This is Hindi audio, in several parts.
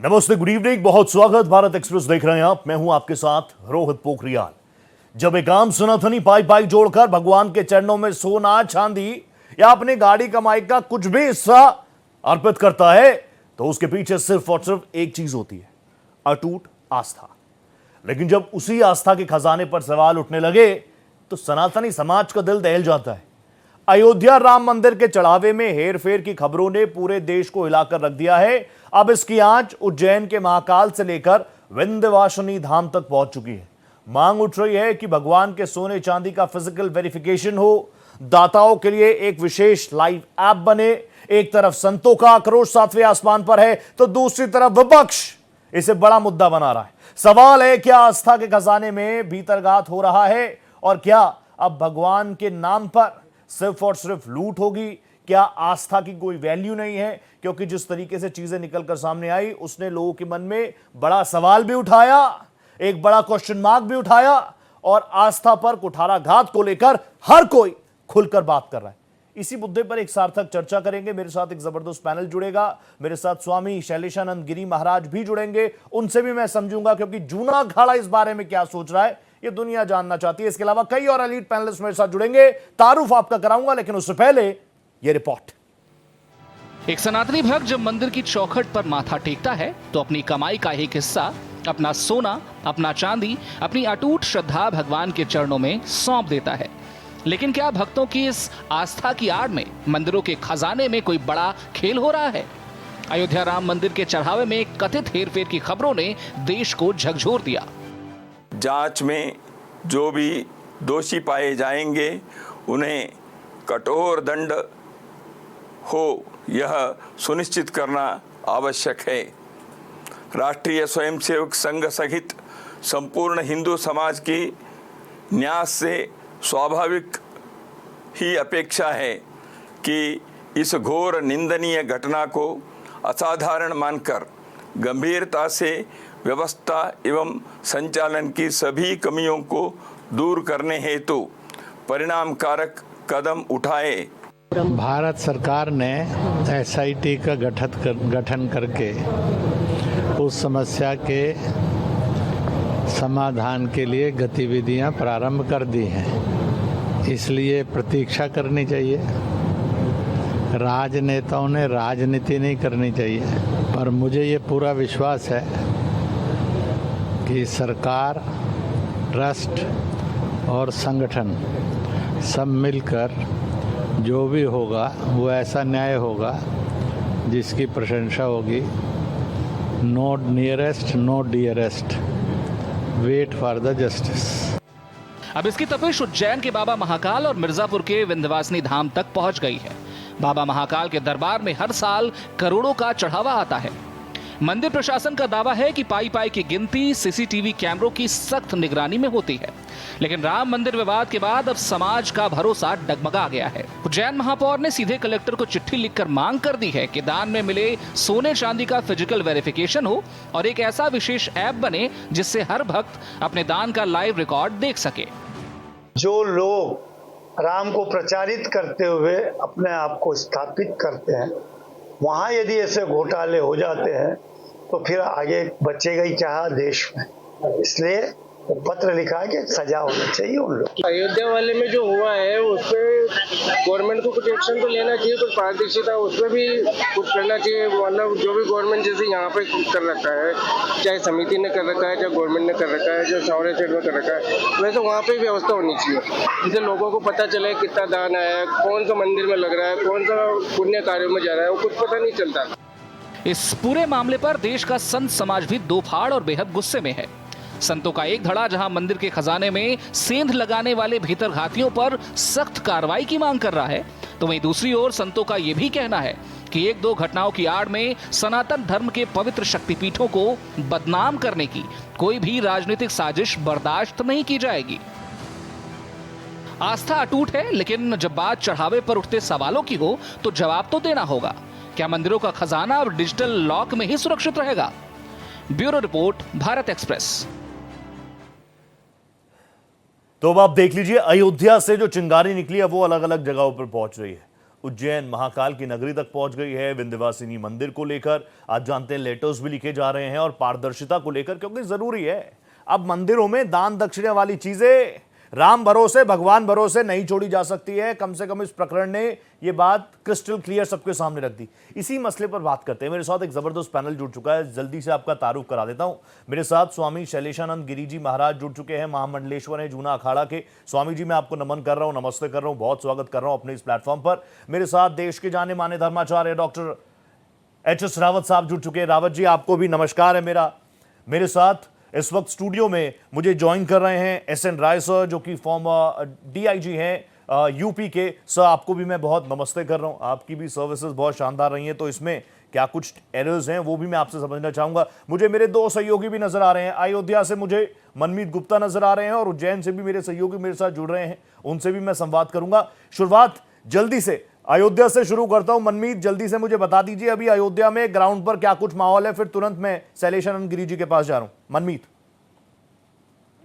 नमस्ते, गुड इवनिंग, बहुत स्वागत। भारत एक्सप्रेस देख रहे हैं आप। मैं हूं आपके साथ रोहित पोखरियाल। जब एक आम सनातनी पाई पाई जोड़कर भगवान के चरणों में सोना, चांदी या अपनी गाड़ी कमाई का कुछ भी हिस्सा अर्पित करता है तो उसके पीछे सिर्फ और सिर्फ एक चीज होती है, अटूट आस्था। लेकिन जब उसी आस्था के खजाने पर सवाल उठने लगे तो सनातनी समाज का दिल दहल जाता है। अयोध्या राम मंदिर के चढ़ावे में हेरफेर की खबरों ने पूरे देश को हिलाकर रख दिया है। अब इसकी आंच उज्जैन के महाकाल से लेकर विंध्यवासिनी धाम तक पहुंच चुकी है। मांग उठ रही है कि भगवान के सोने चांदी का फिजिकल वेरिफिकेशन हो, दाताओं के लिए एक विशेष लाइव ऐप बने। एक तरफ संतों का आक्रोश सातवें आसमान पर है तो दूसरी तरफ विपक्ष इसे बड़ा मुद्दा बना रहा है। सवाल है, क्या आस्था के खजाने में भीतरघात हो रहा है और क्या अब भगवान के नाम पर सिर्फ और सिर्फ लूट होगी? क्या आस्था की कोई वैल्यू नहीं है? क्योंकि जिस तरीके से चीजें निकलकर सामने आई उसने लोगों के मन में बड़ा सवाल भी उठाया, एक बड़ा क्वेश्चन मार्क भी उठाया और आस्था पर कुठाराघात को लेकर हर कोई खुलकर बात कर रहा है। इसी मुद्दे पर एक सार्थक चर्चा करेंगे। मेरे साथ एक जबरदस्त पैनल जुड़ेगा। मेरे साथ स्वामी शैलेशानंद गिरी महाराज भी जुड़ेंगे। उनसे भी मैं समझूंगा क्योंकि जूना अखाड़ा इस बारे में क्या सोच रहा है ये दुनिया जानना चाहती है। इसके अलावा कई और एलीट पैनलिस्ट मेरे साथ जुड़ेंगे, तारुफ आपका कराऊंगा, लेकिन उससे पहले ये रिपोर्ट। एक सनातनी भक्त जब मंदिर की चौखट पर माथा टेकता है तो अपनी कमाई का एक हिस्सा, अपना सोना, अपना चांदी, अपनी अटूट श्रद्धा भगवान के चरणों में सौंप देता है। लेकिन क्या भक्तों की इस आस्था की आड़ में मंदिरों के खजाने में कोई बड़ा खेल हो रहा है? अयोध्या राम मंदिर के चढ़ावे में कथित हेरफेर की खबरों ने देश को झकझोर दिया। जांच में जो भी दोषी पाए जाएंगे उन्हें कठोर दंड हो, यह सुनिश्चित करना आवश्यक है। राष्ट्रीय स्वयंसेवक संघ सहित संपूर्ण हिंदू समाज की न्यास से स्वाभाविक ही अपेक्षा है कि इस घोर निंदनीय घटना को असाधारण मानकर गंभीरता से व्यवस्था एवं संचालन की सभी कमियों को दूर करने हेतु परिणामकारक कदम उठाए। भारत सरकार ने एसआईटी का गठन करके उस समस्या के समाधान के लिए गतिविधियां प्रारंभ कर दी हैं। इसलिए प्रतीक्षा करनी चाहिए। राजनेताओं ने राजनीति नहीं करनी चाहिए, पर मुझे ये पूरा विश्वास है कि सरकार, ट्रस्ट और संगठन सब मिलकर जो भी होगा वो ऐसा न्याय होगा जिसकी प्रशंसा होगी। No nearest, no dearest, wait for the justice. अब इसकी तपिश उज्जैन के बाबा महाकाल और मिर्जापुर के विंध्यवासिनी धाम तक पहुंच गई है। बाबा महाकाल के दरबार में हर साल करोड़ों का चढ़ावा आता है। मंदिर प्रशासन का दावा है कि पाई पाई की गिनती सीसीटीवी कैमरों की सख्त निगरानी में होती है। लेकिन राम मंदिर विवाद के बाद अब समाज का भरोसा डगमगा गया है। उज्जैन महापौर ने सीधे कलेक्टर को चिट्ठी लिखकर मांग कर दी है कि दान में मिले सोने चांदी का फिजिकल वेरिफिकेशन हो और एक ऐसा विशेष ऐप बने जिससे हर भक्त अपने दान का लाइव रिकॉर्ड देख सके। जो लोग राम को प्रचारित करते हुए अपने आप को स्थापित करते हैं, वहाँ यदि ऐसे घोटाले हो जाते हैं तो फिर आगे बचेगा ही क्या देश में। इसलिए पत्र लिखा है कि सजा होनी चाहिए उन लोग। अयोध्या वाले में जो हुआ है उसपे गवर्नमेंट को कुछ एक्शन तो लेना चाहिए, कुछ पारदर्शिता उसमें भी कुछ करना चाहिए। मतलब जो भी गवर्नमेंट जैसे यहाँ पे कर रखा है, चाहे समिति ने कर रखा है, चाहे गवर्नमेंट ने कर रखा है, जो सावरे सेट में कर रखा है, वैसे वहाँ पे व्यवस्था होनी चाहिए जिससे लोगों को पता चले कितना दान आया है, कौन सा मंदिर में लग रहा है, कौन सा पुण्य कार्यों में जा रहा है, वो कुछ पता नहीं चलता। इस पूरे मामले पर देश का संत समाज भी दो फाड़ और बेहद गुस्से में है। संतों का एक धड़ा जहां मंदिर के खजाने में सेंध लगाने वाले भीतरघातियों पर सख्त कार्रवाई की मांग कर रहा है, तो वहीं दूसरी ओर संतों का यह भी कहना है कि एक दो घटनाओं की आड़ में सनातन धर्म के पवित्र शक्तिपीठों को बदनाम करने की कोई भी राजनीतिक साजिश बर्दाश्त नहीं की जाएगी। आस्था अटूट है, लेकिन जब बात चढ़ावे पर उठते सवालों की हो तो जवाब तो देना होगा। क्या मंदिरों का खजाना अब डिजिटल लॉक में ही सुरक्षित रहेगा? Bureau report, Bharat express. तो अब आप देख लीजिए, अयोध्या से जो चिंगारी निकली है वो अलग अलग जगहों पर पहुंच रही है। उज्जैन महाकाल की नगरी तक पहुंच गई है विंध्यवासिनी मंदिर को लेकर। आज जानते हैं लेटर्स भी लिखे जा रहे हैं और पारदर्शिता को लेकर, क्योंकि जरूरी है अब मंदिरों में दान दक्षिणा वाली चीजें राम भरोसे भगवान भरोसे नहीं छोड़ी जा सकती है। कम से कम इस प्रकरण ने यह बात क्रिस्टल क्लियर सबके सामने रख दी। इसी मसले पर बात करते हैं। मेरे साथ एक जबरदस्त पैनल जुड़ चुका है, जल्दी से आपका तारुफ करा देता हूं। मेरे साथ स्वामी शैलेशानंद गिरी जी महाराज जुड़ चुके हैं, महामंडलेश्वर हैं जूना अखाड़ा के। स्वामी जी, मैं आपको नमन कर रहा हूं, नमस्ते कर रहा हूं, बहुत स्वागत कर रहा हूं अपने इस प्लेटफॉर्म पर। मेरे साथ देश के जाने माने धर्माचार्य डॉक्टर HS रावत साहब जुड़ चुके हैं। रावत जी, आपको भी नमस्कार है मेरा। मेरे साथ इस वक्त स्टूडियो में मुझे ज्वाइन कर रहे हैं SN राय सर, जो कि फॉर्मर DIG हैं यूपी के। सर, आपको भी मैं बहुत नमस्ते कर रहा हूं। आपकी भी सर्विसेज बहुत शानदार रही हैं, तो इसमें क्या कुछ एरर्स हैं वो भी मैं आपसे समझना चाहूंगा। मुझे मेरे दो सहयोगी भी नजर आ रहे हैं। अयोध्या से मुझे मनमीत गुप्ता नजर आ रहे हैं और उज्जैन से भी मेरे सहयोगी मेरे साथ जुड़ रहे हैं, उनसे भी मैं संवाद करूंगा। शुरुआत जल्दी से अयोध्या से शुरू करता हूं। मनमीत, जल्दी से मुझे बता दीजिए अभी अयोध्या में ग्राउंड पर क्या कुछ माहौल है, फिर तुरंत मैं शैलेशानंद गिरी जी के पास जा रहा हूं। मनमीत।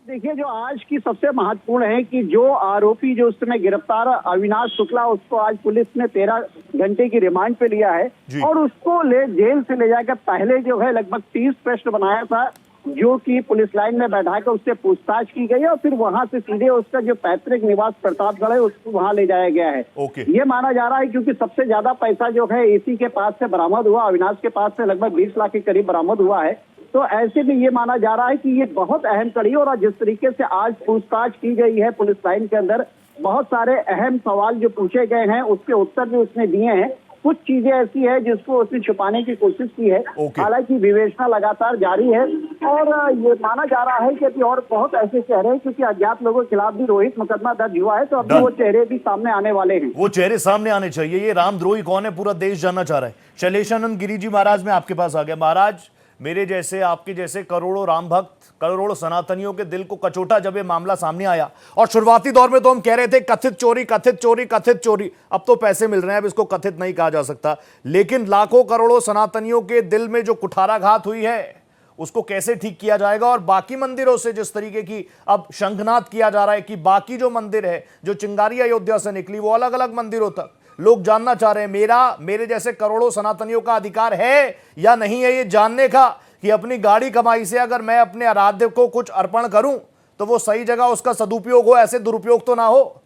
देखिए, जो आज की सबसे महत्वपूर्ण है कि जो आरोपी जो उस समय गिरफ्तार अविनाश शुक्ला, उसको आज पुलिस ने 13 घंटे की रिमांड पे लिया है और उसको जेल से ले जाकर पहले जो है लगभग 30 प्रश्न बनाया था, जो कि पुलिस लाइन में बैठाकर उससे पूछताछ की गई और फिर वहां से सीधे उसका जो पैतृक निवास प्रतापगढ़ है उसको वहां ले जाया गया है। ये माना जा रहा है क्योंकि सबसे ज्यादा पैसा जो है इसी के पास से बरामद हुआ, अविनाश के पास से लगभग 20 लाख के करीब बरामद हुआ है। तो ऐसे में ये माना जा रहा है कि ये बहुत अहम कड़ी, और जिस तरीके से आज पूछताछ की गई है पुलिस लाइन के अंदर, बहुत सारे अहम सवाल जो पूछे गए हैं उसके उत्तर भी उसने दिए हैं। कुछ चीजें ऐसी है जिसको उसने छुपाने की कोशिश की है, हालांकि विवेचना लगातार जारी है और ये माना जा रहा है कि अभी और बहुत ऐसे चेहरे हैं, क्योंकि अज्ञात लोगों के खिलाफ भी रोहित मुकदमा दर्ज हुआ है, तो अभी वो चेहरे भी सामने आने वाले हैं। वो चेहरे सामने आने चाहिए। ये रामद्रोही कौन है पूरा देश जानना चाह रहा है। शैलेशानंद गिरी जी महाराज, मैं आपके पास आ गया। महाराज, मेरे जैसे आपके जैसे करोड़ों राम भक्त, करोड़ों सनातनियों के दिल को कचोटा जब ये मामला सामने आया, और शुरुआती दौर में तो हम कह रहे थे कथित चोरी कथित चोरी कथित चोरी, अब तो पैसे मिल रहे हैं, अब इसको कथित नहीं कहा जा सकता। लेकिन लाखों करोड़ों सनातनियों के दिल में जो कुठाराघात हुई है उसको कैसे ठीक किया जाएगा, और बाकी मंदिरों से जिस तरीके की अब शंखनाद किया जा रहा है कि बाकी जो मंदिर है, जो चिंगारी अयोध्या से निकली, वो अलग अलग मंदिरों तक लोग जानना चाह रहे हैं। मेरे जैसे करोड़ों सनातनियों का अधिकार है या नहीं है ये जानने का कि अपनी गाड़ी कमाई से अगर मैं अपने आराध्य को कुछ अर्पण करूं तो वो सही जगह उसका सदुपयोग हो, ऐसे दुरुपयोग तो ना हो।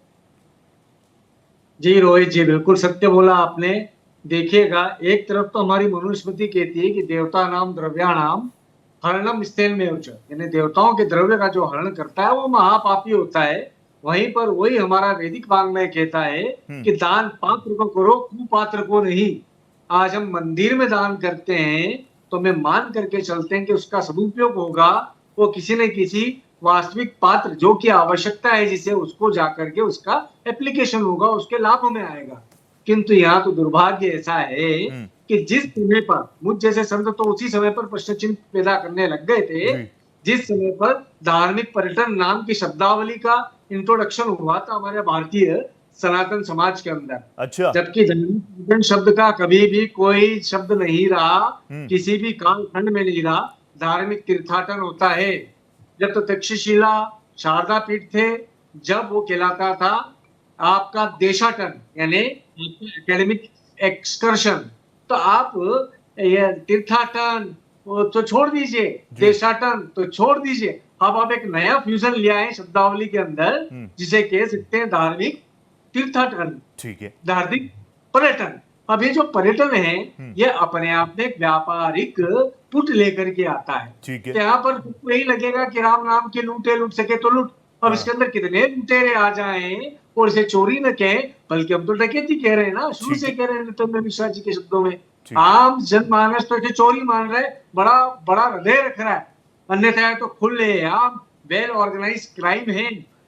जी रोहित जी, बिल्कुल सत्य बोला आपने। देखिएगा, एक तरफ तो हमारी मनुस्मृति कहती है कि देवता नाम द्रव्याणाम हरणम स्थेन में उच्च, यानी देवताओं के द्रव्य का जो हरण करता है वो महापापी होता है। वहीं पर वही हमारा वैदिक वाङ्मय कहता है कि दान पात्र को करो, कुपात्र को नहीं। आज हम मंदिर में दान करते हैं तो हमें मान करके चलते हैं कि उसका सदुपयोग होगा, वो किसी न किसी वास्तविक पात्र जो की आवश्यकता है जिसे, उसको जाकर के उसका एप्लीकेशन होगा, उसके लाभ में आएगा। किंतु यहाँ तो दुर्भाग्य ऐसा है कि जिस समय पर मुझ जैसे संत तो उसी समय पर प्रश्न चिन्ह पैदा करने लग गए थे, जिस समय पर धार्मिक पर्यटन नाम की शब्दावली का इंट्रोडक्शन हुआ था हमारे भारतीय सनातन समाज के अंदर। अच्छा। जबकि धार्मिक पर्यटन शब्द का कभी भी कोई शब्द नहीं रहा, किसी भी कालखंड में नहीं रहा। धार्मिक तीर्थाटन होता है। जब तो तक्षशिला शारदा पीठ थे, जब वो कहलाता था आपका देशाटन, यानी एकेडमिक एक्सकर्शन। तो आप ये तीर्थाटन तो छोड़ दीजिए, देशाटन तो छोड़ दीजिए। अब आप एक नया फ्यूजन ले आए शब्दावली के अंदर, जिसे कह सकते हैं धार्मिक तीर्थाटन, ठीक है, धार्मिक पर्यटन। अब ये जो पर्यटन है ये अपने आप में एक व्यापारिक पुट लेकर के आता है। ठीक है, तो यहाँ पर यही लगेगा कि राम नाम के लूटे, लूट सके तो लूट। अब इसके अंदर कितने लुटेरे आ जाएं और इसे चोरी न कहें, बल्कि हम तो डकैती कह रहे हैं ना, शुरू से कह रहे हैं नित्यानंद मिश्रा जी के शब्दों में। आम जनमानस तो इसे चोरी मान रहे, बड़ा बड़ा हृदय रख रहा है, अन्यथा तो खुले आम वेल ऑर्गेनाइज क्राइम है,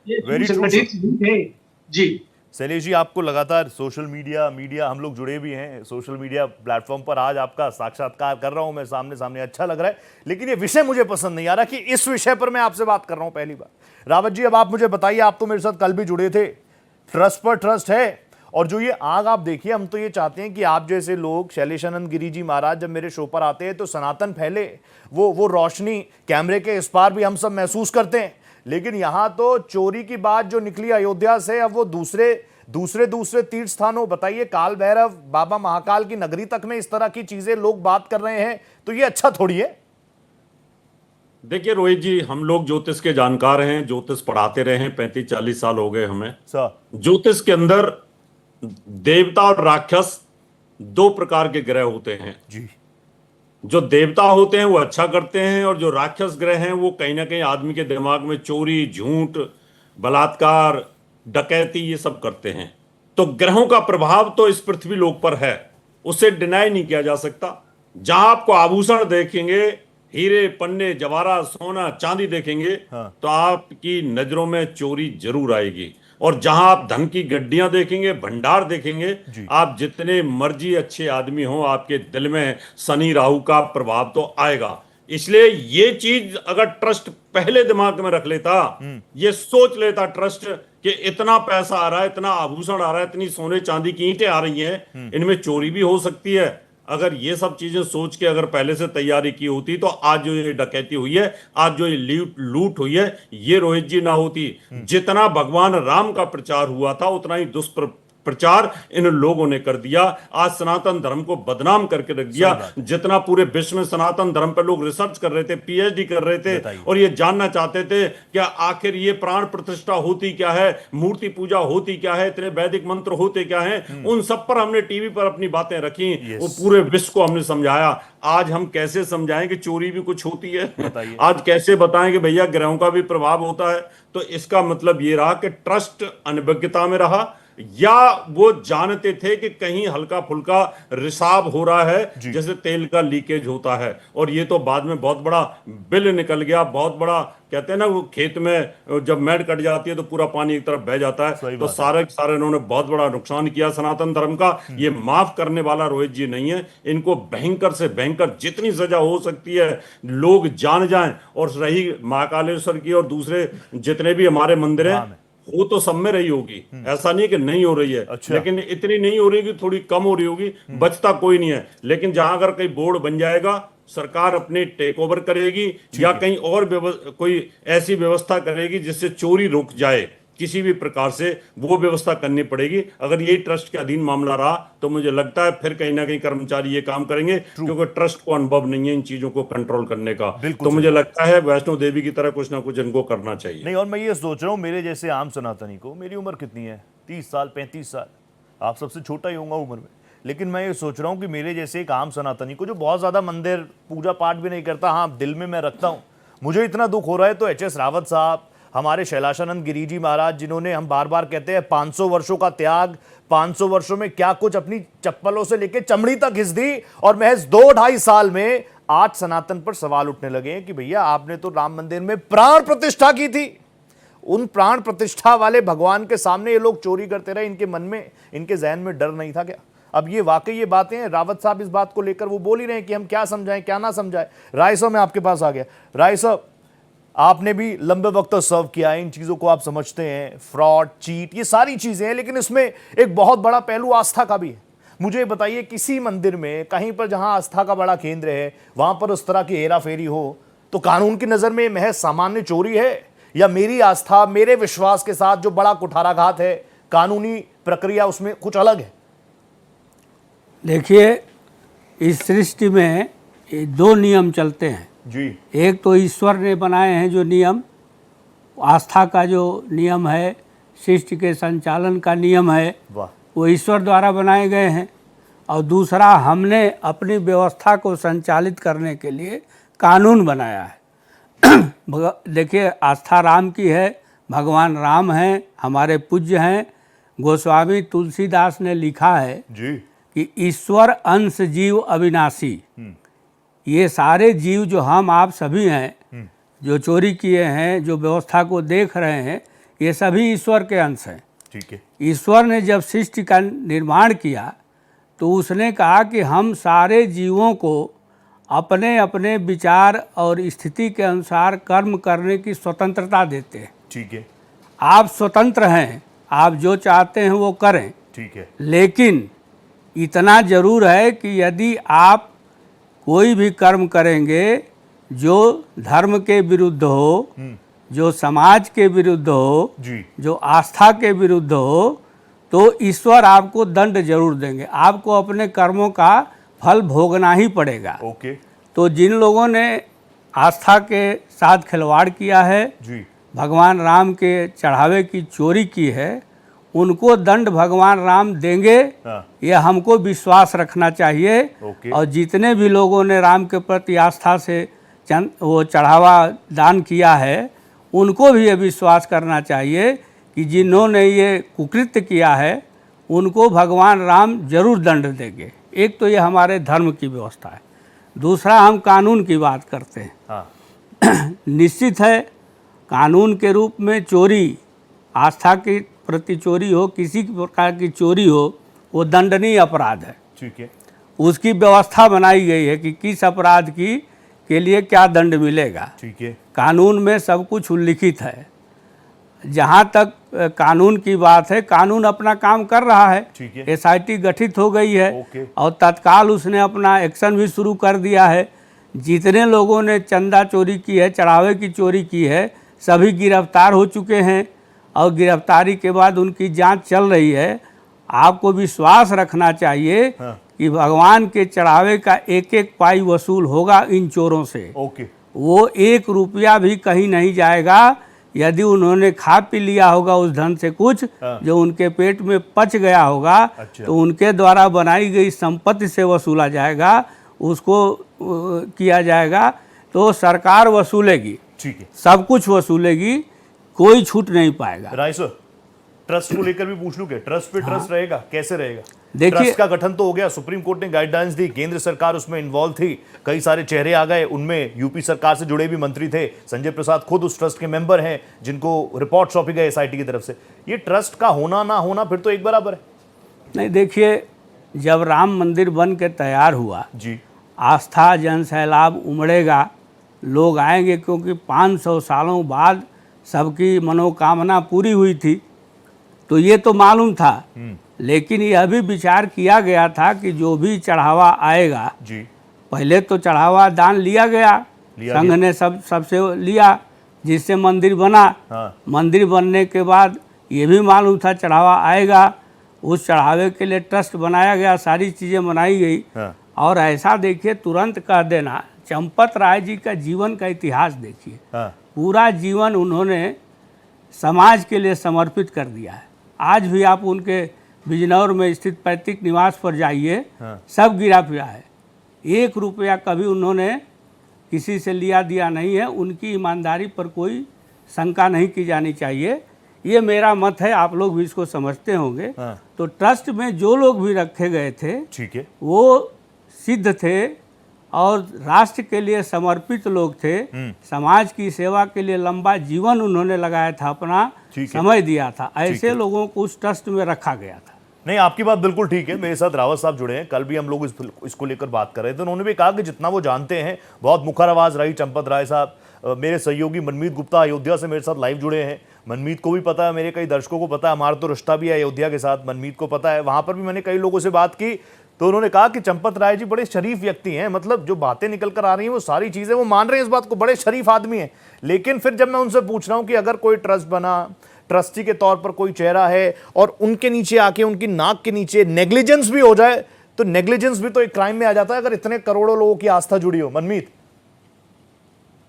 ये संगठित है। जी शैलेश जी, आपको लगातार सोशल मीडिया हम लोग जुड़े भी हैं, सोशल मीडिया प्लेटफॉर्म पर आज आपका साक्षात्कार कर रहा हूं मैं सामने, अच्छा लग रहा है। लेकिन ये विषय मुझे पसंद नहीं आ रहा कि इस विषय पर मैं आपसे बात कर रहा हूं पहली बार। रावत जी, अब आप मुझे बताइए, आप तो मेरे साथ कल भी जुड़े थे, ट्रस्ट पर ट्रस्ट है, और जो ये आग आप देखिए, हम तो ये चाहते हैं कि आप जैसे लोग, शैलेशानंद गिरी जी महाराज जब मेरे शो पर आते हैं तो सनातन फैले, वो रोशनी कैमरे के इस पार भी हम सब महसूस करते हैं। लेकिन यहां तो चोरी की बात जो निकली अयोध्या से, अब वो दूसरे दूसरे दूसरे तीर्थ स्थानों, बताइए काल भैरव, बाबा महाकाल की नगरी तक में इस तरह की चीजें लोग बात कर रहे हैं, तो ये अच्छा थोड़ी है। देखिए रोहित जी, हम लोग ज्योतिष के जानकार हैं, ज्योतिष पढ़ाते रहे हैं, 35-40 साल हो गए हमें। ज्योतिष के अंदर देवता और राक्षस दो प्रकार के ग्रह होते हैं जी। जो देवता होते हैं वो अच्छा करते हैं, और जो राक्षस ग्रह हैं वो कहीं ना कहीं आदमी के दिमाग में चोरी, झूठ, बलात्कार, डकैती ये सब करते हैं। तो ग्रहों का प्रभाव तो इस पृथ्वी लोक पर है, उसे डिनाई नहीं किया जा सकता। जहां आपको आभूषण देखेंगे, हीरे, पन्ने, जवाहरात, सोना, चांदी देखेंगे, तो आपकी नजरों में चोरी जरूर आएगी। और जहां आप धन की गड्डियां देखेंगे, भंडार देखेंगे, आप जितने मर्जी अच्छे आदमी हो, आपके दिल में शनि राहु का प्रभाव तो आएगा। इसलिए ये चीज अगर ट्रस्ट पहले दिमाग में रख लेता, ये सोच लेता ट्रस्ट कि इतना पैसा आ रहा है, इतना आभूषण आ रहा है, इतनी सोने चांदी की ईंटें आ रही हैं, इनमें चोरी भी हो सकती है, अगर ये सब चीजें सोच के अगर पहले से तैयारी की होती, तो आज जो ये डकैती हुई है, आज जो ये लूट हुई है, ये रोहित जी ना होती। जितना भगवान राम का प्रचार हुआ था, उतना ही दुष्प्रचार इन लोगों ने कर दिया। आज सनातन धर्म को बदनाम करके रख दिया। जितना पूरे विश्व में सनातन धर्म पर लोग रिसर्च कर रहे थे, पीएचडी कर रहे थे, और ये जानना चाहते थे कि आखिर ये प्राण प्रतिष्ठा होती क्या है, मूर्ति पूजा होती क्या है, इतने वैदिक मंत्र होते क्या हैं, उन सब पर हमने टीवी पर अपनी बातें रखी, वो पूरे विश्व को हमने समझाया। आज हम कैसे समझाएं कि चोरी भी कुछ होती है? आज कैसे बताएं कि भैया ग्रहों का भी प्रभाव होता है? तो इसका मतलब ये रहा कि ट्रस्ट अनभिज्ञता में रहा, या वो जानते थे कि कहीं हल्का फुल्का रिसाव हो रहा है, जैसे तेल का लीकेज होता है। और ये तो बाद में बहुत बड़ा बिल निकल गया, बहुत बड़ा, कहते हैं ना वो खेत में जब मैड कट जाती है तो पूरा पानी एक तरफ बह जाता है। तो सारे इन्होंने बहुत बड़ा नुकसान किया सनातन धर्म का। ये माफ करने वाला रोहित जी नहीं है। इनको भयंकर से भयंकर जितनी सजा हो सकती है लोग जान जाएं। और रही महाकालेश्वर की और दूसरे जितने भी हमारे मंदिर हैं, वो तो सब में रही होगी, ऐसा नहीं कि नहीं हो रही है। लेकिन इतनी नहीं हो रही कि थोड़ी कम हो रही होगी, बचता कोई नहीं है। लेकिन जहां अगर कहीं बोर्ड बन जाएगा, सरकार अपने टेक ओवर करेगी, या कहीं और कोई ऐसी व्यवस्था करेगी जिससे चोरी रुक जाए, किसी भी प्रकार से वो व्यवस्था करनी पड़ेगी। अगर यही ट्रस्ट के अधीन मामला रहा, तो मुझे लगता है फिर कहीं ना कहीं कर्मचारी ये काम करेंगे, क्योंकि ट्रस्ट को अनुभव नहीं है इन चीजों को कंट्रोल करने का। तो मुझे लगता है वैष्णो देवी की तरह कुछ ना कुछ इनको करना चाहिए। नहीं, और मैं ये सोच रहा हूँ, मेरे जैसे आम सनातनी को, मेरी उम्र कितनी है, 30 साल 35 साल, आप सबसे छोटा ही होगा उम्र में, लेकिन मैं ये सोच रहा हूँ कि मेरे जैसे एक आम सनातनी को, जो बहुत ज्यादा मंदिर पूजा पाठ भी नहीं करता, हाँ दिल में मैं रखता हूँ, मुझे इतना दुख हो रहा है, तो HS रावत साहब, हमारे शैलाशानंद गिरी जी महाराज, जिन्होंने, हम बार बार कहते हैं 500 वर्षों का त्याग, 500 वर्षों में क्या कुछ अपनी चप्पलों से लेकर चमड़ी तक घिस दी, और महज 2-2.5 साल में आज सनातन पर सवाल उठने लगे हैं कि भैया आपने तो राम मंदिर में प्राण प्रतिष्ठा की थी। उन प्राण प्रतिष्ठा वाले भगवान के सामने ये लोग चोरी करते रहे, इनके मन में, इनके जहन में डर नहीं था क्या? अब ये वाकई ये बातें हैं, रावत साहब इस बात को लेकर वो बोल ही रहे हैं कि हम क्या समझाएं क्या ना समझाएं। राय साहब, मैं आपके पास आ गया। राय साहब, आपने भी लंबे वक्त तक सर्व किया है, इन चीजों को आप समझते हैं, फ्रॉड, चीट, ये सारी चीजें हैं, लेकिन इसमें एक बहुत बड़ा पहलू आस्था का भी है। मुझे बताइए, किसी मंदिर में कहीं पर जहां आस्था का बड़ा केंद्र है, वहां पर उस तरह की हेरा फेरी हो, तो कानून की नजर में महज सामान्य चोरी है, या मेरी आस्था, मेरे विश्वास के साथ जो बड़ा कुठाराघात है, कानूनी प्रक्रिया उसमें कुछ अलग है? देखिए, इस सृष्टि में 2 नियम चलते हैं जी। एक तो ईश्वर ने बनाए हैं जो नियम, आस्था का जो नियम है, सृष्टि के संचालन का नियम है, वो ईश्वर द्वारा बनाए गए हैं। और दूसरा, हमने अपनी व्यवस्था को संचालित करने के लिए कानून बनाया है। देखिए, आस्था राम की है, भगवान राम हैं, हमारे पूज्य हैं। गोस्वामी तुलसीदास ने लिखा है जी कि ईश्वर अंश जीव अविनाशी। ये सारे जीव जो हम आप सभी हैं, जो चोरी किए हैं, जो व्यवस्था को देख रहे हैं, ये सभी ईश्वर के अंश हैं। ठीक है। ईश्वर ने जब सृष्टि का निर्माण किया, तो उसने कहा कि हम सारे जीवों को अपने अपने विचार और स्थिति के अनुसार कर्म करने की स्वतंत्रता देते हैं। ठीक है। आप स्वतंत्र हैं, आप जो चाहते हैं वो करें। ठीक है। लेकिन इतना जरूर है कि यदि आप कोई भी कर्म करेंगे जो धर्म के विरुद्ध हो, जो समाज के विरुद्ध हो, जी, जो आस्था के विरुद्ध हो, तो ईश्वर आपको दंड जरूर देंगे, आपको अपने कर्मों का फल भोगना ही पड़ेगा। ओके। तो जिन लोगों ने आस्था के साथ खिलवाड़ किया है, जी। भगवान राम के चढ़ावे की चोरी की है, उनको दंड भगवान राम देंगे, ये हमको विश्वास रखना चाहिए। और जितने भी लोगों ने राम के प्रति आस्था से वो चढ़ावा दान किया है, उनको भी ये विश्वास करना चाहिए कि जिन्होंने ये कुकृत्य किया है उनको भगवान राम जरूर दंड देंगे। एक तो ये हमारे धर्म की व्यवस्था है, दूसरा हम कानून की बात करते हैं। हाँ। निश्चित है कानून के रूप में चोरी, आस्था के प्रति चोरी हो, किसी प्रकार की चोरी हो, वो दंडनीय अपराध है। ठीक है। उसकी व्यवस्था बनाई गई है कि किस अपराध की के लिए क्या दंड मिलेगा। ठीक है। कानून में सब कुछ उल्लिखित है। जहाँ तक कानून की बात है, कानून अपना काम कर रहा है। ठीक है। SIT गठित हो गई है। ओके। और तत्काल उसने अपना एक्शन भी शुरू कर दिया है। जितने लोगों ने चंदा चोरी की है, चढ़ावे की चोरी की है, सभी गिरफ्तार हो चुके हैं और गिरफ्तारी के बाद उनकी जांच चल रही है। आपको विश्वास रखना चाहिए कि भगवान के चढ़ावे का एक एक पाई वसूल होगा इन चोरों से। ओके। वो 1 रुपया भी कहीं नहीं जाएगा। यदि उन्होंने खा पी लिया होगा उस धन से कुछ जो उनके पेट में पच गया होगा, तो उनके द्वारा बनाई गई संपत्ति से वसूला जाएगा, उसको किया जाएगा। तो सरकार वसूलेगी। ठीक है। सब कुछ वसूलेगी, कोई छूट नहीं पाएगा। राय सर, ट्रस्ट को लेकर भी पूछ लूं क्या? ट्रस्ट पे ट्रस्ट रहेगा, कैसे रहेगा? देखिए, ट्रस्ट का गठन तो हो गया, सुप्रीम कोर्ट ने गाइडलाइंस दी, केंद्र सरकार उसमें इन्वॉल्व थी, कई सारे चेहरे आ गए, उनमें यूपी सरकार से जुड़े भी मंत्री थे, संजय प्रसाद खुद उस ट्रस्ट के मेंबर हैं जिनको रिपोर्ट सौंपी गई SIT की तरफ से। ये ट्रस्ट का होना ना होना फिर तो एक बराबर है। नहीं, देखिए, जब राम मंदिर बन के तैयार हुआ जी, आस्था जन सैलाब उमड़ेगा, लोग आएंगे, क्योंकि 500 सालों बाद सबकी मनोकामना पूरी हुई थी, तो ये तो मालूम था। लेकिन यह भी विचार किया गया था कि जो भी चढ़ावा आएगा जी, पहले तो चढ़ावा दान लिया गया, संघ ने सबसे लिया, जिससे मंदिर बना। मंदिर बनने के बाद ये भी मालूम था चढ़ावा आएगा, उस चढ़ावे के लिए ट्रस्ट बनाया गया, सारी चीज़ें बनाई गई। और ऐसा देखिए, तुरंत कह देना, चंपत राय जी का जीवन का इतिहास देखिए, पूरा जीवन उन्होंने समाज के लिए समर्पित कर दिया है। आज भी आप उनके बिजनौर में स्थित पैतृक निवास पर जाइए, सब गिरा पिया है। 1 रुपया कभी उन्होंने किसी से लिया दिया नहीं है। उनकी ईमानदारी पर कोई शंका नहीं की जानी चाहिए। ये मेरा मत है, आप लोग भी इसको समझते होंगे। तो ट्रस्ट में जो लोग भी रखे गए थे, ठीक है, वो सिद्ध थे और राष्ट्र के लिए समर्पित लोग थे। समाज की सेवा के लिए लंबा जीवन उन्होंने लगाया था, अपना समय दिया था। ऐसे लोगों को उस ट्रस्ट में रखा गया था। नहीं, आपकी बात बिल्कुल ठीक है। मेरे साथ रावत साहब जुड़े हैं, कल भी हम लोग इसको लेकर बात कर रहे थे। उन्होंने भी कहा कि जितना वो जानते हैं, बहुत मुखर आवाज रही चंपत राय साहब। मेरे सहयोगी मनमीत गुप्ता अयोध्या से मेरे साथ लाइव जुड़े हैं। मनमीत को भी पता है, मेरे कई दर्शकों को पता है, हमारा तो रिश्ता भी है अयोध्या के साथ, मनमीत को पता है। वहां पर भी मैंने कई लोगों से बात की, तो उन्होंने कहा कि चंपत राय जी बड़े शरीफ व्यक्ति हैं। मतलब जो बातें निकल कर आ रही हैं वो सारी चीजें वो मान रहे हैं, इस बात को, बड़े शरीफ आदमी हैं। लेकिन फिर जब मैं उनसे पूछ रहा हूं कि अगर कोई ट्रस्ट बना, ट्रस्टी के तौर पर कोई चेहरा है और उनके नीचे आके, उनकी नाक के नीचे नेग्लिजेंस भी हो जाए, तो नेग्लिजेंस भी तो एक क्राइम में आ जाता है अगर इतने करोड़ों लोगों की आस्था जुड़ी हो। मनमीत,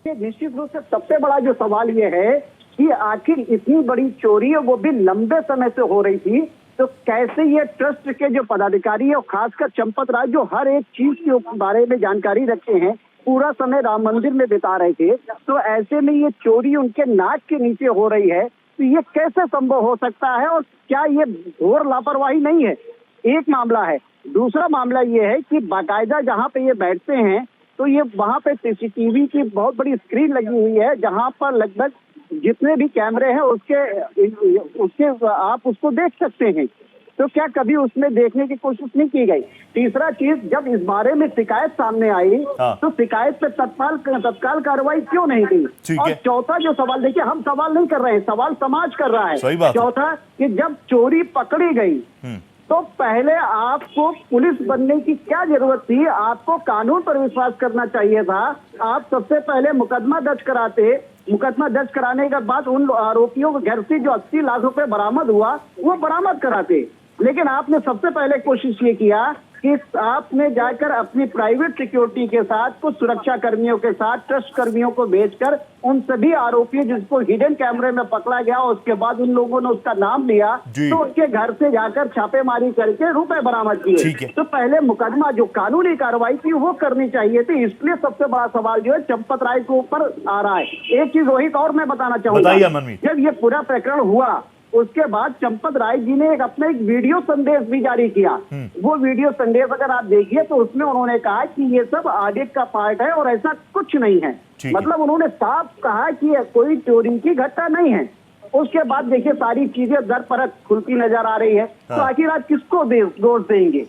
निश्चित रूप से सबसे बड़ा जो सवाल ये है कि आखिर इतनी बड़ी चोरी है, वो भी लंबे समय से हो रही थी, तो कैसे ये ट्रस्ट के जो पदाधिकारी है और खासकर चंपत राय जो हर एक चीज के बारे में जानकारी रखते हैं, पूरा समय राम मंदिर में बिता रहे थे, तो ऐसे में ये चोरी उनके नाक के नीचे हो रही है, तो ये कैसे संभव हो सकता है? और क्या ये घोर लापरवाही नहीं है? एक मामला है। दूसरा मामला ये है कि बाकायदा जहाँ पे ये बैठते हैं, तो ये वहाँ पे CCTV की बहुत बड़ी स्क्रीन लगी हुई है, जहाँ पर लगभग जितने भी कैमरे हैं उसके आप उसको देख सकते हैं। तो क्या कभी उसमें देखने की कोशिश नहीं की गई? तीसरा चीज, जब इस बारे में शिकायत सामने आई, तो शिकायत पे तत्काल कार्रवाई क्यों नहीं की? और चौथा जो सवाल, देखिए, हम सवाल नहीं कर रहे हैं, सवाल समाज कर रहा है। चौथा कि जब चोरी पकड़ी गई, तो पहले आपको पुलिस बनने की क्या जरूरत थी? आपको कानून पर विश्वास करना चाहिए था। आप सबसे पहले मुकदमा दर्ज कराते मुकदमा दर्ज कराने के बाद उन आरोपियों के घर से जो 80 लाख रुपए बरामद हुआ वो बरामद कराते। लेकिन आपने सबसे पहले कोशिश ये किया कि आपने जाकर अपनी प्राइवेट सिक्योरिटी के साथ, कुछ सुरक्षा कर्मियों के साथ, ट्रस्ट कर्मियों को भेजकर उन सभी आरोपियों जिसको हिडन कैमरे में पकड़ा गया, उसके बाद उन लोगों ने उसका नाम लिया तो उसके घर से जाकर छापेमारी करके रुपए बरामद किए। तो पहले मुकदमा जो कानूनी कार्रवाई थी वो करनी चाहिए थी। इसलिए सबसे बड़ा सवाल जो है चंपत राय के ऊपर आ रहा है। एक चीज रोहित और मैं बताना चाहूंगा, जब ये पूरा प्रकरण हुआ उसके बाद चंपत राय जी ने अपना एक वीडियो संदेश भी जारी किया। वो वीडियो संदेश अगर आप देखिए तो उसमें उन्होंने कहा कि ये सब ऑडिट का पार्ट है और ऐसा कुछ नहीं है। मतलब उन्होंने साफ कहा कि ये कोई चोरी की घटना नहीं है। उसके बाद देखिए सारी चीजें दर परत खुलती नजर आ रही है। तो आखिर आप किसको दोष देंगे?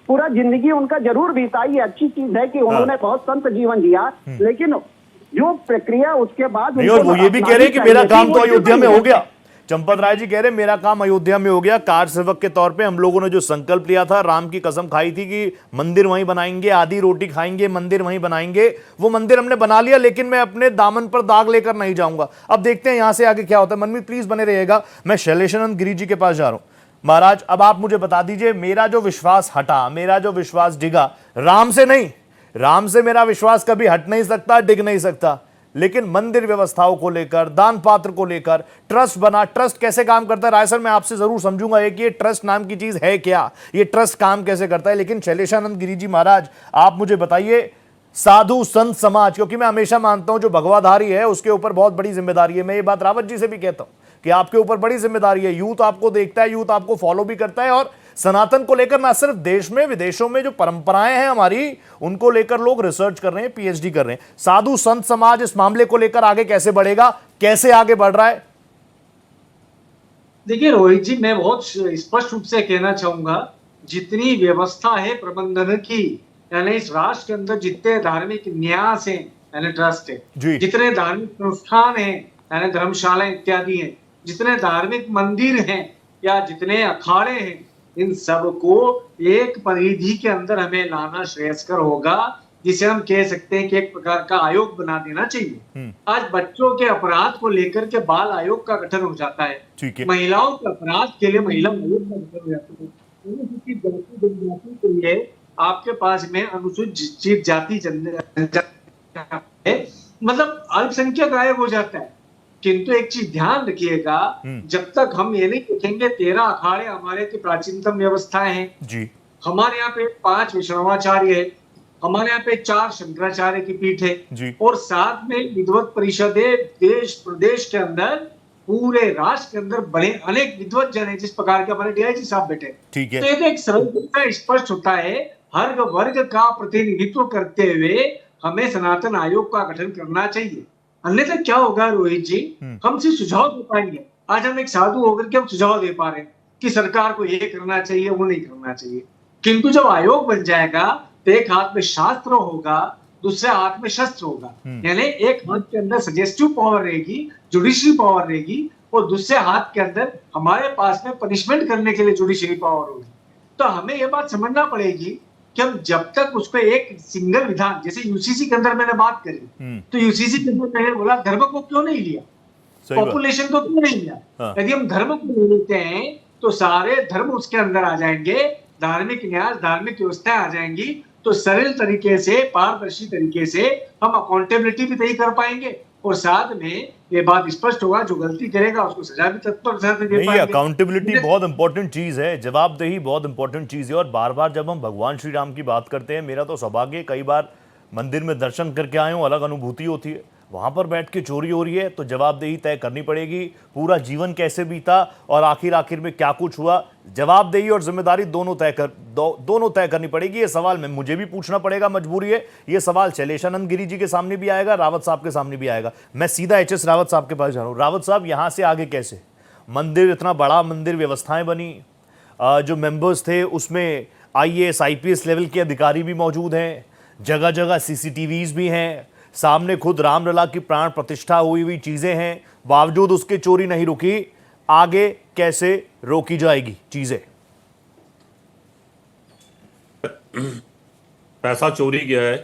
पूरा जिंदगी उनका जरूर बीता, ये अच्छी चीज है कि उन्होंने बहुत संत जीवन जिया, लेकिन जो प्रक्रिया उसके बाद और वो ये भी कह रहे हैं कि मेरा काम तो अयोध्या में हो गया। चंपत राय जी कह रहे मेरा काम अयोध्या में हो गया। कार सेवक के तौर पे हम लोगों ने जो संकल्प लिया था, राम की कसम खाई थी कि मंदिर वहीं बनाएंगे, आधी रोटी खाएंगे, मंदिर वहीं बनाएंगे, वो मंदिर हमने बना लिया, लेकिन मैं अपने दामन पर दाग लेकर नहीं जाऊंगा। अब देखते हैं यहां से आगे क्या होता है। मनमीत प्लीज बने रहिएगा, मैं शैलेशानंद गिरी जी के पास जा रहा हूं। महाराज अब आप मुझे बता दीजिए, मेरा जो विश्वास हटा, मेरा जो विश्वास डिगा, राम से नहीं, राम से मेरा विश्वास कभी हट नहीं सकता, डिग नहीं सकता, लेकिन मंदिर व्यवस्थाओं को लेकर, दान पात्र को लेकर, ट्रस्ट बना, ट्रस्ट कैसे काम करता है राय सर, मैं आपसे जरूर समझूंगा कि ये ट्रस्ट नाम की चीज है क्या, ये ट्रस्ट काम कैसे करता है। लेकिन शैलेशानंद गिरी जी महाराज आप मुझे बताइए, साधु संत समाज, क्योंकि मैं हमेशा मानता हूं जो भगवाधारी है उसके ऊपर बहुत बड़ी जिम्मेदारी है। मैं ये बात रावत जी से भी कहता हूं कि आपके ऊपर बड़ी जिम्मेदारी है। यूथ आपको देखता है, यूथ आपको फॉलो भी करता है, और सनातन को लेकर ना सिर्फ देश में, विदेशों में जो परंपराएं हैं हमारी, उनको लेकर लोग रिसर्च कर रहे हैं, पीएचडी कर रहे हैं। साधु संत समाज इस मामले को लेकर आगे कैसे बढ़ेगा, कैसे आगे बढ़ रहा है? देखिए रोहित जी, मैं बहुत स्पष्ट रूप से कहना चाहूंगा, जितनी व्यवस्था है प्रबंधन की, यानी इस राष्ट्र के अंदर जितने धार्मिक न्यास हैं यानी ट्रस्ट है, जितने धार्मिक संस्थान हैं यानी धर्मशाला इत्यादि हैं, जितने धार्मिक मंदिर हैं या जितने अखाड़े हैं, इन सबको एक परिधि के अंदर हमें लाना श्रेयस्कर होगा, जिसे हम कह सकते हैं कि एक प्रकार का आयोग बना देना चाहिए। आज बच्चों के अपराध को लेकर के बाल आयोग का गठन हो जाता है, महिलाओं के अपराध के लिए महिला आयोग का गठन हो जाता है, अनुसूचित जाति जनजाति के लिए आपके पास में अनुसूचित जाति मतलब अल्पसंख्यक आयोग हो जाता है। किंतु एक चीज ध्यान रखिएगा, जब तक हम ये नहीं देखेंगे 13 अखाड़े हमारे की प्राचीनतम व्यवस्थाएं हैं जी, हमारे यहाँ पे 5 वैष्णवाचार्य है, हमारे यहाँ पे 4 शंकराचार्य की पीठ है जी, और साथ में विद्वत परिषद है। देश प्रदेश के अंदर, पूरे राष्ट्र के अंदर बड़े अनेक विद्वत जन है, जिस प्रकार के हमारे डीआईजी साहब बैठे, ठीक है। तो एक सरल स्पष्ट होता है, हर वर्ग का प्रतिनिधित्व करते हुए हमें सनातन आयोग का गठन करना चाहिए। अन्यथा क्या होगा रोहित जी, हम सिर्फ सुझाव दे पाएंगे। आज हम एक साधु होकर के हम सुझाव दे पा रहे हैं कि सरकार को ये करना चाहिए, वो नहीं करना चाहिए, किंतु जब आयोग बन जाएगा तो एक हाथ में शास्त्र होगा, दूसरे हाथ में शस्त्र होगा। यानी एक हाथ के अंदर सजेस्टिव पावर रहेगी, जुडिशरी पावर रहेगी, और दूसरे हाथ के अंदर हमारे पास में पनिशमेंट करने के लिए जुडिशरी पावर होगी। तो हमें यह बात समझना पड़ेगी कि हम जब तक उसको एक सिंगल विधान, जैसे यूसीसी के अंदर मैंने बात करी, तो यूसीसी के अंदर मैंने बोला धर्म को क्यों नहीं लिया, पॉपुलेशन को क्यों नहीं लिया। यदि हम धर्म को ले लेते हैं तो सारे धर्म उसके अंदर आ जाएंगे, धार्मिक न्यास, धार्मिक व्यवस्थाएं आ जाएंगी, तो सरल तरीके से, पारदर्शी तरीके से हम अकाउंटेबिलिटी भी तय कर पाएंगे, और साथ में ये बात स्पष्ट होगा, जो गलती करेगा उसको सजा भी तत्पर दे पाएंगे। अकाउंटेबिलिटी बहुत इंपॉर्टेंट चीज है, जवाबदेही बहुत इंपॉर्टेंट चीज है। और बार बार जब हम भगवान श्री राम की बात करते हैं, मेरा तो सौभाग्य कई बार मंदिर में दर्शन करके आए हूँ, अलग अनुभूति होती है। वहां पर बैठ के चोरी हो रही है तो जवाबदेही तय करनी पड़ेगी, पूरा जीवन कैसे बीता और आखिर में क्या कुछ हुआ, जवाबदेही और जिम्मेदारी दोनों तय करनी पड़ेगी। ये सवाल में मुझे भी पूछना पड़ेगा, मजबूरी है। ये सवाल शैलेशानंद गिरी जी के सामने भी आएगा, रावत साहब के सामने भी आएगा। मैं सीधा एचएस रावत साहब के पास जा रहा हूँ। रावत साहब, यहाँ से आगे कैसे? मंदिर, इतना बड़ा मंदिर, व्यवस्थाएं बनी, जो मेंबर्स थे उसमें IAS IPS लेवल के अधिकारी भी मौजूद हैं, जगह जगह CCTVs भी हैं, सामने खुद रामलला की प्राण प्रतिष्ठा हुई चीजें हैं, बावजूद उसके चोरी नहीं रुकी। आगे कैसे रोकी जाएगी चीजें? पैसा चोरी गया है,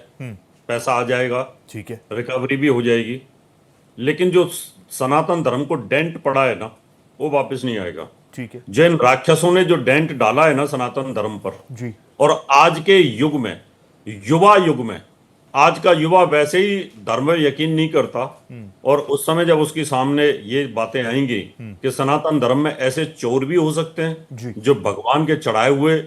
पैसा आ जाएगा, ठीक है, रिकवरी भी हो जाएगी, लेकिन जो सनातन धर्म को डेंट पड़ा है ना, वो वापस नहीं आएगा। ठीक है जिन राक्षसों ने जो डेंट डाला है ना सनातन धर्म पर जी, और आज के युग में, युवा युग में, आज का युवा वैसे ही धर्म में यकीन नहीं करता, और उस समय जब उसके सामने ये बातें आएंगी कि सनातन धर्म में ऐसे चोर भी हो सकते हैं जो भगवान के चढ़ाए हुए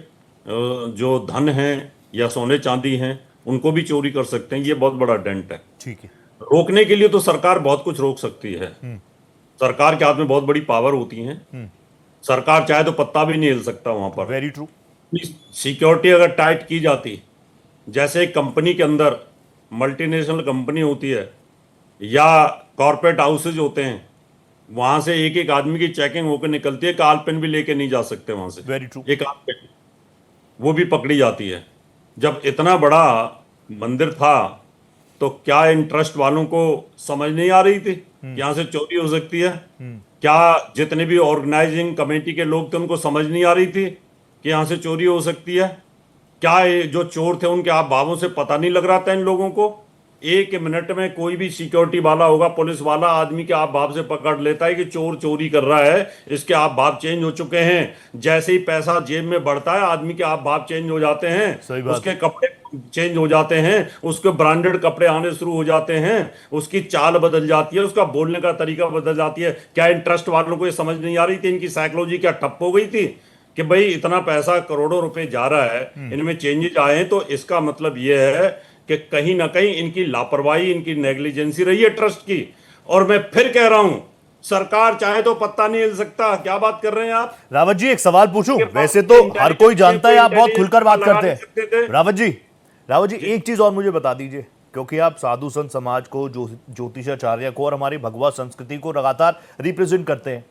जो धन है या सोने चांदी हैं उनको भी चोरी कर सकते हैं, ये बहुत बड़ा डेंट है। ठीक है। रोकने के लिए तो सरकार बहुत कुछ रोक सकती है, सरकार के हाथ में बहुत बड़ी पावर होती है, सरकार चाहे तो पत्ता भी नहीं हिल सकता वहां पर। Very true. सिक्योरिटी अगर टाइट की जाती, जैसे एक कंपनी के अंदर मल्टीनेशनल कंपनी होती है या कॉर्पोरेट हाउसेज होते हैं, वहां से एक एक आदमी की चेकिंग होकर निकलती है, काल पेन भी लेके नहीं जा सकते वहां से। Very true. एक आध पेन वो भी पकड़ी जाती है। जब इतना बड़ा मंदिर था तो क्या इन ट्रस्ट वालों को समझ नहीं आ रही थी कि यहाँ से चोरी हो सकती है? क्या जितने भी ऑर्गेनाइजिंग कमेटी के लोग थे उनको समझ नहीं आ रही थी कि यहाँ से चोरी हो सकती है? क्या ये जो चोर थे उनके आप भावों से पता नहीं लग रहा था इन लोगों को? एक मिनट में कोई भी सिक्योरिटी वाला होगा, पुलिस वाला, आदमी के आप भाव से पकड़ लेता है कि चोर चोरी कर रहा है, इसके आप भाव चेंज हो चुके हैं। जैसे ही पैसा जेब में बढ़ता है आदमी के आप भाव चेंज हो जाते हैं, उसके कपड़े चेंज हो जाते हैं, उसके ब्रांडेड कपड़े आने शुरू हो जाते हैं, उसकी चाल बदल जाती है, उसका बोलने का तरीका बदल जाती है। क्या इन ट्रस्ट वालों को ये समझ नहीं आ रही थी? इनकी साइकोलॉजी क्या ठप हो गई थी कि भाई इतना पैसा करोड़ों रुपए जा रहा है, इनमें चेंजेस आए हैं, तो इसका मतलब यह है कि कहीं ना कहीं इनकी लापरवाही, इनकी नेग्लिजेंसी रही है ट्रस्ट की। और मैं फिर कह रहा हूं, सरकार चाहे तो पत्ता नहीं हिल सकता। क्या बात कर रहे हैं आप? रावत जी एक सवाल पूछूं, वैसे तो हर कोई जानता है आप बहुत खुलकर बात करते हैं। रावत जी एक चीज और मुझे बता दीजिए, क्योंकि आप साधु संत समाज को, ज्योतिषाचार्य को और हमारी भगवा संस्कृति को लगातार रिप्रेजेंट करते हैं।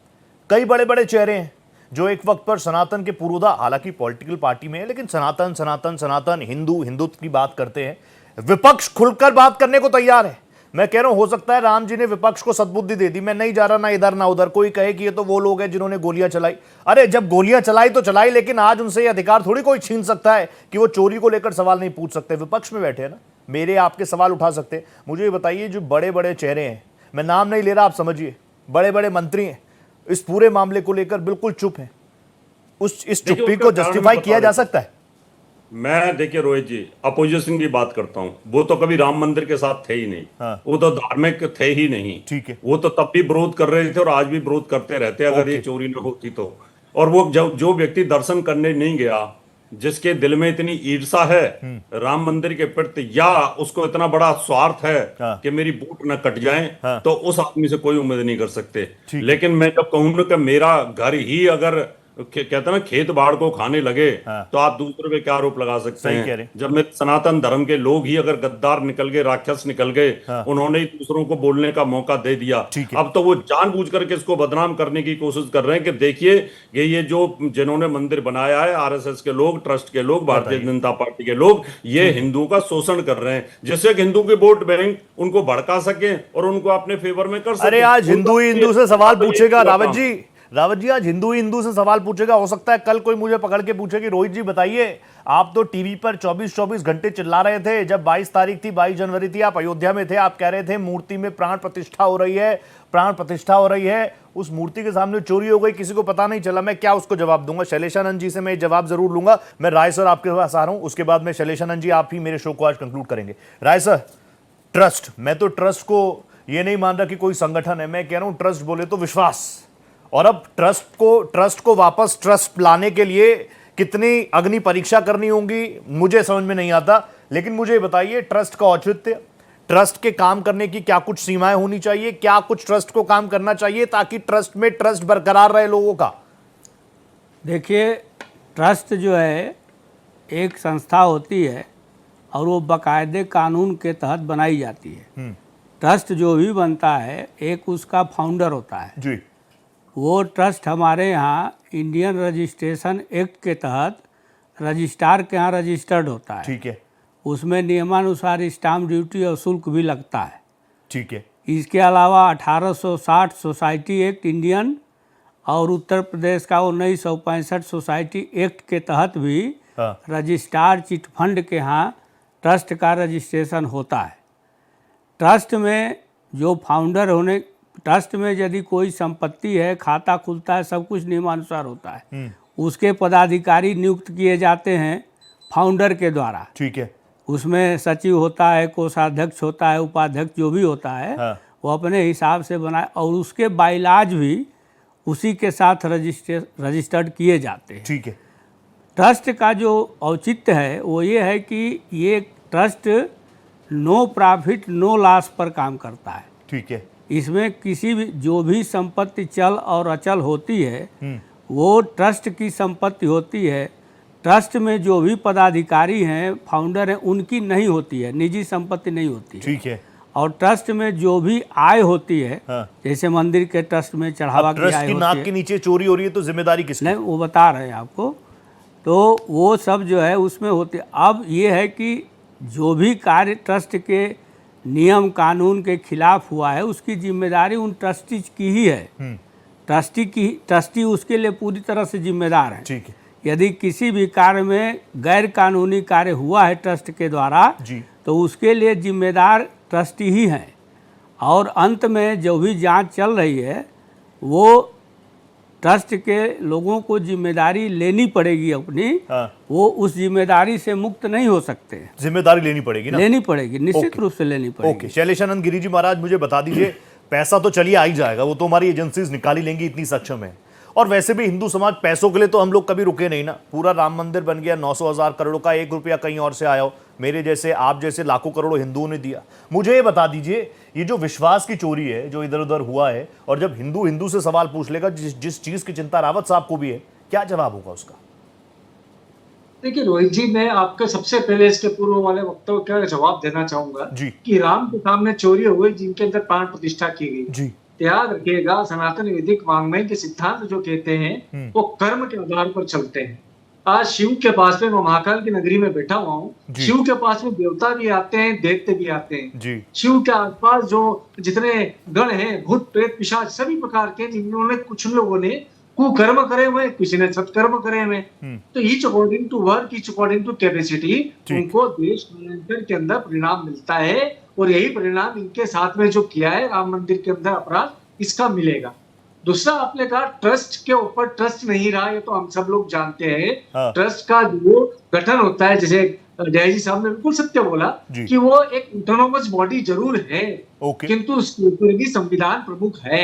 कई बड़े बड़े चेहरे हैं जो एक वक्त पर सनातन के पुरोधा, हालांकि पॉलिटिकल पार्टी में है, लेकिन सनातन सनातन सनातन हिंदुत्व की बात करते हैं। विपक्ष खुलकर बात करने को तैयार है। मैं कह रहा हूं हो सकता है राम जी ने विपक्ष को सद्बुद्धि दे दी, मैं नहीं जा रहा ना इधर ना उधर। कोई कहे कि ये तो वो लोग हैं जिन्होंने गोलियां चलाई। अरे जब गोलियां चलाई तो चलाई, लेकिन आज उनसे ये अधिकार थोड़ी कोई छीन सकता है कि वो चोरी को लेकर सवाल नहीं पूछ सकते। विपक्ष में बैठे हैं ना, मेरे आपके सवाल उठा सकते हैं। मुझे ये बताइए, जो बड़े बड़े चेहरे हैं, मैं नाम नहीं ले रहा, आप समझिए, बड़े बड़े मंत्री हैं, इस पूरे मामले को लेकर बिल्कुल चुप हैं, इस चुप्पी को जस्टिफाई किया जा सकता है? मैं देखिए रोहित जी, अपोजिशन की बात करता हूं, वो तो कभी राम मंदिर के साथ थे ही नहीं। हाँ। वो तो धार्मिक थे ही नहीं। ठीक है। वो तो तब भी विरोध कर रहे थे और आज भी विरोध करते रहते अगर ये चोरी न होती तो। और वो जो व्यक्ति दर्शन करने नहीं गया, जिसके दिल में इतनी ईर्षा है राम मंदिर के प्रति, या उसको इतना बड़ा स्वार्थ है कि मेरी बूट न कट जाए, तो उस आदमी से कोई उम्मीद नहीं कर सकते। लेकिन मैं जब कहूँ कि मेरा घर ही अगर कहते हैं ना खेत बाड़ को खाने लगे, तो आप दूसरे पे क्या आरोप लगा सकते हैं? जब मैं सनातन धर्म के लोग ही अगर गद्दार निकल गए, राक्षस निकल गए, उन्होंने ही दूसरों को बोलने का मौका दे दिया। अब तो वो जानबूझ करके इसको बदनाम करने की कोशिश कर रहे हैं कि देखिए ये जो जिन्होंने मंदिर बनाया है, आरएसएस के लोग, ट्रस्ट के लोग, भारतीय जनता पार्टी के लोग, ये हिंदुओं का शोषण कर रहे हैं, जिससे हिंदू के वोट बैंक उनको भड़का सके और उनको अपने फेवर में कर सके। अरे आज हिंदू ही हिंदू से सवाल पूछेगा रावत जी आज हिंदू ही हिंदू से सवाल पूछेगा। हो सकता है कल कोई मुझे पकड़ के पूछे कि रोहित जी बताइए, आप तो टीवी पर 24-24 घंटे चिल्ला रहे थे। जब 22 तारीख थी, 22 जनवरी थी, आप अयोध्या में थे, आप कह रहे थे मूर्ति में प्राण प्रतिष्ठा हो रही है, प्राण प्रतिष्ठा हो रही है, उस मूर्ति के सामने चोरी हो गई, किसी को पता नहीं चला। मैं क्या उसको जवाब दूंगा? शैलेशानंद जी से मैं जवाब जरूर लूंगा। मैं राय सर आपके पास आ रहा हूं, उसके बाद में शैलेशानंद जी आप ही मेरे शो को आज कंक्लूड करेंगे। राय सर, ट्रस्ट, मैं तो ट्रस्ट को ये नहीं मान रहा कि कोई संगठन है, मैं कह रहा हूं ट्रस्ट बोले तो विश्वास। और अब ट्रस्ट को वापस ट्रस्ट लाने के लिए कितनी अग्नि परीक्षा करनी होगी मुझे समझ में नहीं आता। लेकिन मुझे बताइए, ट्रस्ट का औचित्य, ट्रस्ट के काम करने की क्या कुछ सीमाएं होनी चाहिए? क्या कुछ ट्रस्ट को काम करना चाहिए ताकि ट्रस्ट में ट्रस्ट बरकरार रहे लोगों का? देखिए, ट्रस्ट जो है एक संस्था होती है और वो बाकायदे कानून के तहत बनाई जाती है। ट्रस्ट जो भी बनता है, एक उसका फाउंडर होता है जी। वो ट्रस्ट हमारे यहाँ इंडियन रजिस्ट्रेशन एक्ट के तहत रजिस्ट्रार के यहाँ रजिस्टर्ड होता है। ठीक है। उसमें नियमानुसार स्टाम्प ड्यूटी और शुल्क भी लगता है। ठीक है। इसके अलावा 1860 सोसाइटी एक्ट इंडियन और उत्तर प्रदेश का 1965 सोसाइटी एक्ट के तहत भी रजिस्ट्रार चिट फंड के यहाँ ट्रस्ट का रजिस्ट्रेशन होता है। ट्रस्ट में जो फाउंडर होने, ट्रस्ट में यदि कोई संपत्ति है, खाता खुलता है, सब कुछ नियमानुसार होता है। उसके पदाधिकारी नियुक्त किए जाते हैं फाउंडर के द्वारा। ठीक है। उसमें सचिव होता है, कोषाध्यक्ष होता है, उपाध्यक्ष जो भी होता है, हाँ। वो अपने हिसाब से बनाए और उसके बाइलाज भी उसी के साथ रजिस्टर्ड किए जाते हैं। ठीक है। ट्रस्ट का जो औचित्य है वो ये है कि ये trust no profit no loss पर काम करता है। ठीक है। इसमें किसी भी जो भी संपत्ति चल और अचल होती है वो ट्रस्ट की संपत्ति होती है। ट्रस्ट में जो भी पदाधिकारी हैं, फाउंडर हैं, उनकी नहीं होती है, निजी संपत्ति नहीं होती है। ठीक है। और ट्रस्ट में जो भी आय होती है, हाँ। जैसे मंदिर के ट्रस्ट में चढ़ावा की ट्रस्ट आय की होती नाक है, के नीचे चोरी हो रही है तो जिम्मेदारी किसकी? नहीं वो बता रहे हैं आपको, तो वो सब जो है उसमें होते। अब ये है कि जो भी कार्य ट्रस्ट के नियम कानून के खिलाफ हुआ है उसकी जिम्मेदारी उन ट्रस्टीज की ही है। ट्रस्टी उसके लिए पूरी तरह से जिम्मेदार है। ठीक है। यदि किसी भी कार्य में गैर कानूनी कार्य हुआ है ट्रस्ट के द्वारा जी। तो उसके लिए जिम्मेदार ट्रस्टी ही हैं। और अंत में जो भी जांच चल रही है वो ट्रस्ट के लोगों को जिम्मेदारी लेनी पड़ेगी अपनी। हाँ। वो उस जिम्मेदारी से मुक्त नहीं हो सकते। जिम्मेदारी लेनी पड़ेगी ना? लेनी पड़ेगी, निश्चित ओके। रूप से लेनी पड़ेगी। ओके। शैलेशानंद गिरी जी महाराज, मुझे बता दीजिए, पैसा तो चलिए आ ही जाएगा, वो तो हमारी एजेंसीज निकाली लेंगी, इतनी सक्षम है। और वैसे भी हिंदू समाज पैसों के लिए तो हम लोग कभी रुके नहीं ना। पूरा राम मंदिर बन गया, 900,000 करोड़ का, 1 रुपया कहीं और से आया हो, मेरे जैसे आप जैसे लाखों करोड़ों हिंदुओं ने दिया। मुझे ये बता दीजिए, ये जो विश्वास की चोरी है जो इधर उधर हुआ है, और जब हिंदू से सवाल पूछ लेगा, जिस चीज की चिंता रावत साहब को भी है, क्या जवाब होगा उसका? देखिए रोहित जी, मैं आपके सबसे पहले इसके पूर्व वाले वक्तव्य का जवाब देना चाहूंगा कि राम के सामने चोरी हुई जिनके अंदर प्राण प्रतिष्ठा की गई जी। याद रखिएगा, सनातन वैदिक वांग्मय के सिद्धांत जो कहते हैं वो कर्म के आधार पर चलते हैं। आज शिव के पास में, मैं महाकाल की नगरी में बैठा हुआ हूँ, शिव के पास में देवता भी आते हैं, दैत्य भी आते हैं जी। शिव के आसपास जो जितने गण हैं, भूत प्रेत पिशाच सभी प्रकार के, जिन्होंने कुछ लोगों ने कुकर्म करे हुए, किसी ने सत्कर्म करे हुए, तो each according to work, each according to capacity, उनको देश कालांतर के अंदर परिणाम मिलता है। और यही परिणाम इनके साथ में जो किया है राम मंदिर के अंदर अपराध, इसका मिलेगा। दूसरा, आपने कहा ट्रस्ट के ऊपर ट्रस्ट नहीं रहा, ये तो हम सब लोग जानते हैं। हाँ। ट्रस्ट का जो गठन होता है, जैसे जय जी साहब ने बिल्कुल सत्य बोला कि वो एक ऑटोनोमस बॉडी जरूर है, किंतु उसके ऊपर भी संविधान प्रमुख है।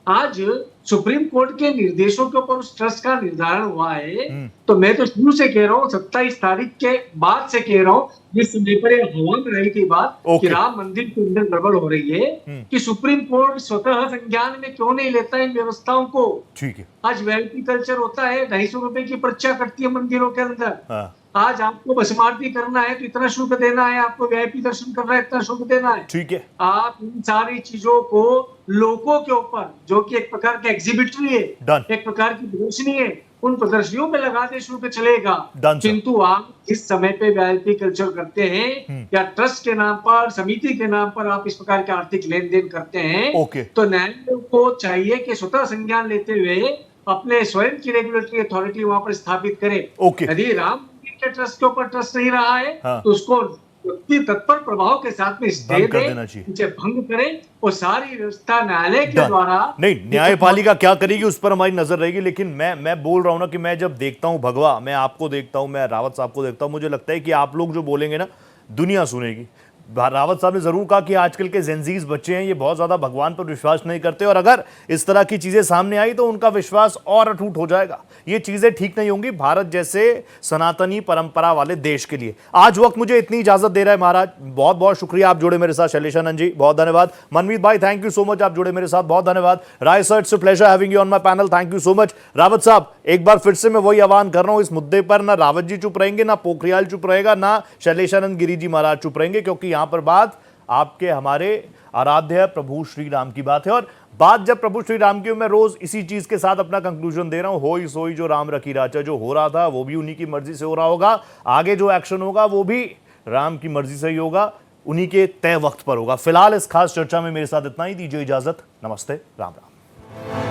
आज सुप्रीम कोर्ट के निर्देशों के ऊपर उस ट्रस्ट का निर्धारण हुआ है, तो मैं तो शुरू से कह रहा हूँ, 27 तारीख के बाद से कह रहा हूँ, जिस समय पर हवा में रही थी बात कि राम मंदिर के अंदर गड़बड़ हो रही है, कि सुप्रीम कोर्ट स्वतः संज्ञान में क्यों नहीं लेता इन व्यवस्थाओं को। ठीक है। आज वीआईपी कल्चर होता है, 250 रुपए की पर्चा कटती है मंदिरों के अंदर। हाँ। आज आपको भस्मारती करना है तो इतना शुल्क देना है, आपको वीआईपी दर्शन करना है इतना शुल्क देना है। ठीक है। आप इन सारी चीजों को लोगों के ऊपर, जो कि एक प्रकार का एग्जिबिटरी है, एक प्रकार की प्रदर्शनी है, उन प्रदर्शनियों में लगा दे, शुल्क चलेगा। किंतु आप इस समय पे वीआईपी कल्चर करते हैं या ट्रस्ट के नाम पर, समिति के नाम पर आप इस प्रकार के आर्थिक लेन देन करते हैं, तो न्यायालय को चाहिए कि स्वतः संज्ञान लेते हुए अपने स्वयं की रेगुलेटरी अथॉरिटी वहां पर स्थापित करे। यदि राम मंदिर के ट्रस्ट के ऊपर ट्रस्ट नहीं रहा है, तो उसको तत्पर प्रभाव के साथ में स्टे दे, उसे भंग करे, और सारी व्यवस्था न्यायालय के द्वारा। नहीं, न्यायपालिका क्या करेगी उस पर हमारी नजर रहेगी। लेकिन मैं बोल रहा हूं ना कि मैं जब देखता हूं भगवा, मैं आपको देखता हूं, मैं रावत साहब को देखता हूं, मुझे लगता है कि आप लोग जो बोलेंगे ना दुनिया सुनेगी। रावत साहब ने जरूर कहा कि आजकल के जेनजीज बच्चे हैं, ये बहुत ज्यादा भगवान पर विश्वास नहीं करते, और अगर इस तरह की चीजें सामने आई तो उनका विश्वास और अटूट हो जाएगा। ये चीजें ठीक नहीं होंगी भारत जैसे सनातनी परंपरा वाले देश के लिए। आज वक्त मुझे इतनी इजाजत दे रहा है महाराज, बहुत बहुत शुक्रिया, आप जुड़े मेरे साथ। शैलेशानंद जी बहुत धन्यवाद। मनमीत भाई थैंक यू सो मच, आप जुड़े मेरे साथ, बहुत धन्यवाद। Rai sir, it's a pleasure having you on my panel, thank you so much. Rawat साहब, एक बार फिर से मैं वही आह्वान कर रहा हूं, इस मुद्दे पर ना रावत जी चुप रहेंगे, ना पोखरियाल चुप रहेगा, ना शैलेशानंद गिरी जी महाराज चुप रहेंगे, क्योंकि यहां पर बात आपके हमारे आराध्य प्रभु श्री राम की बात है। और बात जब प्रभु श्री राम की, मैं रोज इसी चीज के साथ अपना कंक्लूजन दे रहा हूं, होई सोई जो राम रखी राचा। जो हो रहा था वो भी उन्हीं की मर्जी से हो रहा होगा, आगे जो एक्शन होगा वो भी राम की मर्जी से ही होगा, उन्हीं के तय वक्त पर होगा। फिलहाल इस खास चर्चा में मेरे साथ इतना ही, दीजिए इजाजत, नमस्ते, राम राम।